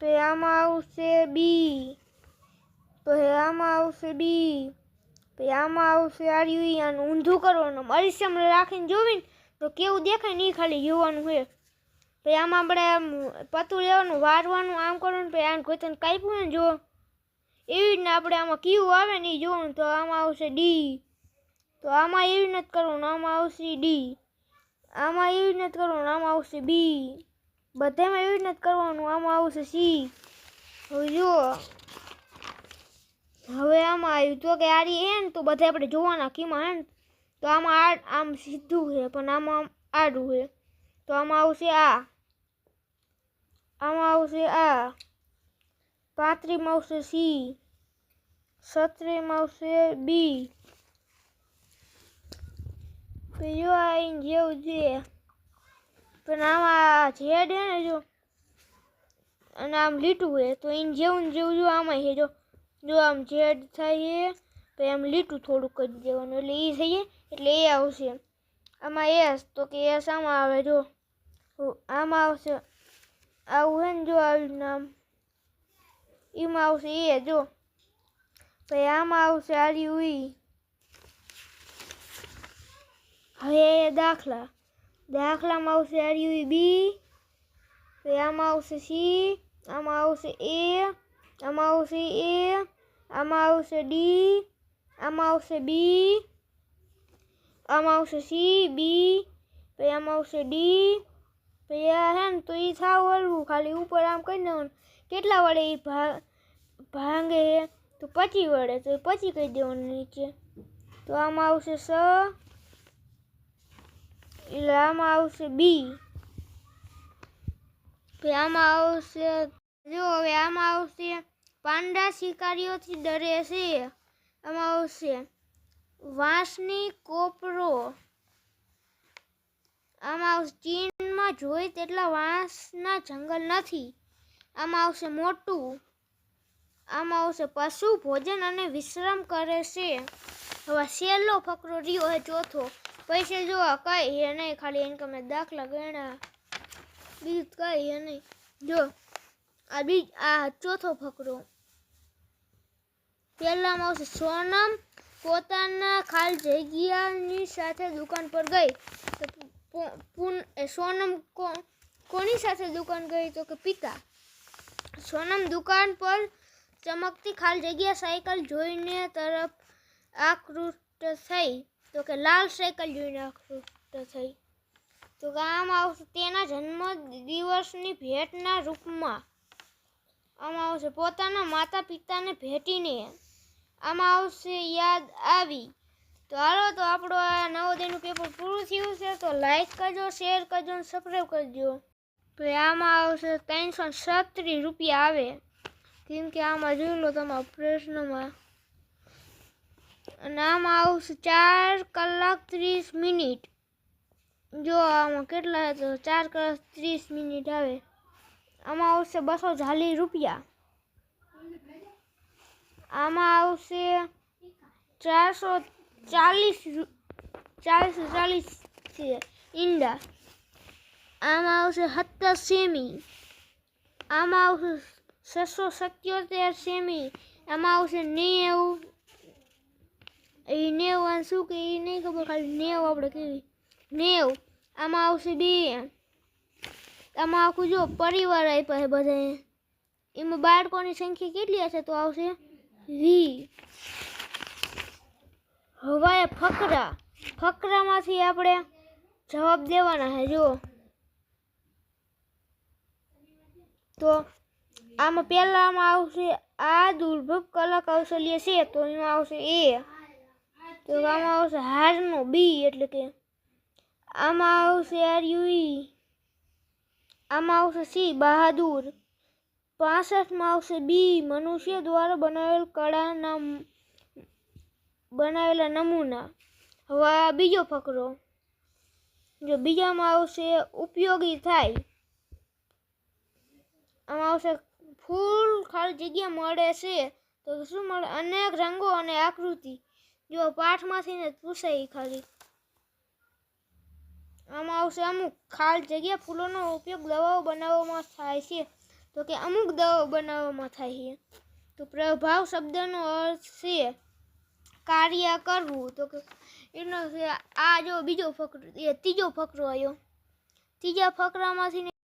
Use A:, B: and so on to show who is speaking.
A: પછી આમાં આવશે બી, પછી આમાં આવશે બી, પછી આમાં આવશે આર્યું. આનું ઊંધું કરવાનું, અરીસમ રાખીને જોવીને તો કેવું દેખાય નહીં, ખાલી જોવાનું છે. પછી આમાં આપણે આમ પતું લેવાનું, વારવાનું, આમ કરવાનું, પછી આને ગોતન કાપ્યું ને જો એવી રીતના આપણે આમાં કયું આવે ને એ જોવાનું. તો આમાં આવશે ડી, તો આમાં એવી નથી કરવાનું, આમાં આવશે ડી, આમાં એવી નથી કરવાનું, આમાં આવશે બી, બધામાં એવી નથી કરવાનું, આમાં આવશે સી. હવે જો હવે આમાં આવ્યું તો કે આરી હે ને તો બધા આપણે જોવાના કીમાં હે ને તો આમાં આમ સીધું છે પણ આમાં આડું છે. તો આમાં આવશે આ, આમાં આવશે આ, 35માં આવશે સી, 37માં આવશે બી. પછી જો આઈને જેવું છે પણ આમાં ઝેડ હે ને જો અને આમ લીટું છે તો એને જેવું ને જેવું જો આમાં છે જો આમ ઝેડ થાય છે તો આમ લીટું થોડું કરી દેવાનું એટલે એ થઈ જાય એટલે એ આવશે. આમાં એસ તો કે એસ આમાં આવે જો આમાં આવશે આવું હે ને જો આવી નામ એમાં આવશે એ જો પછી આમાં આવશે આર્યું ઈ. હવે દાખલામાં આવશે આર્યું બી, પછી આમાં આવશે સી, આમાં આવશે એ, આમાં આવશે એ, આમાં આવશે ડી, આમાં આવશે બી, આમાં આવશે સી બી, પછી આમાં આવશે ડી. પછી આ હે ને તો એ સાવ હલવું ખાલી ઉપર આમ કરી દેવાનું. કેટલા વડે એ ભાંગે તો 25 વડે તો 25 કહી દેવાનું નીચે. તો આમાં આવશે સ એટલે આમાં આવશે બી. પછી આમાં આવશે જો હવે આમાં આવશે પાંડા શિકારીઓથી ડરે છે. આમાં આવશે વાંસની કોપરો, આમાં આવશે ચીનમાં જોઈ તેટલા વાંસના જંગલ નથી. આમાં આવશે મોટું, આમાં આવશે પશુ ભોજન અને વિશ્રામ કરે છે. હવે છેલ્લો ફકરો રહ્યો હે ચોથો. પૈસે જો કઈ હે નહીં, ખાલી એને તમે દાખલા ગણ્યા, બીજું કઈ હે નહીં. જો આ ચોથો ફકરો. પહેલામાં આવશે સોનમ પોતાના ખાલી જગ્યાની સાથે દુકાન પર ગઈ. સોનમ કોની સાથે દુકાન ગઈ તો કે પિતા. સોનમ દુકાન પર ચમકતી ખાલી જગ્યા સાયકલ જોઈને તરફ આકૃષ્ટ થઈ તો કે લાલ સાયકલ જોઈને આકૃષ્ટ થઈ. તો કે આમાં આવશે તેના જન્મ દિવસની ભેટના રૂપમાં. આમાં આવશે પોતાના માતા પિતાને ભેટીને. આમાં આવશે યાદ આવી. તો હાલો તો આપણો આ નવોદયનું પેપર પૂરું થયું છે. તો લાઈક કરજો, શેર કરજો અને સબસ્ક્રાઈબ કરજો. તો આમાં આવશે 337 રૂપિયા આવે કેમ કે આમાં જોઈ લો તમારા પ્રશ્નમાં. અને આમાં આવશે 4 કલાક 30 મિનિટ. જો આમાં કેટલા તો 4 કલાક 30 મિનિટ આવે. આમાં આવશે 240 રૂપિયા. આમાં આવશે 440 છે ઈંડા. આમાં આવશે 17 સેમી. આમાં આવશે 677 સેમી. આમાં આવશે 90. એ 90 શું કે એ નહીં ખબર, ખાલી 90 આપણે કેવી 90. આમાં આવશે 2. આમાં આખું જો પરિવાર આપ્યા છે બધાએ. એમાં બાળકોની સંખ્યા કેટલી હશે તો આવશે 20. હવે ફકરામાંથી આપણે જવાબ દેવાના છે. જો તો આમાં પહેલામાં આવશે આ દુર્લભ કલા કૌશલ્ય છે તો એમાં આવશે એ. તો આમાં આવશે હારનો બી એટલે કે. આમાં આવશે આર્યુઈ. આમાં આવશે સી બહાદુર. 65માં આવશે બી મનુષ્ય દ્વારા બનાવેલા નમૂના. હવે આ બીજો ફકરો. જો બીજામાં આવશે ઉપયોગી થાય. આમાં આવશે ફૂલ ખાલી જગ્યા મળે છે તો શું મળે અનેક રંગો અને આકૃતિ. જો પાઠમાંથી ને પૂછાય ખાલી. આમાં આવશે અમુક ખાલી જગ્યા ફૂલોનો ઉપયોગ દવાઓ બનાવવામાં થાય છે તો તો કે અમુક દવાઓ બનાવવામાં થાય છે. તો પ્રભાવ શબ્દનો અર્થ છે કાર્ય કરવું. તો કે એનો આ જો બીજો ફકરો, એ ત્રીજો ફકરો આવ્યો. ત્રીજા ફકરામાંથી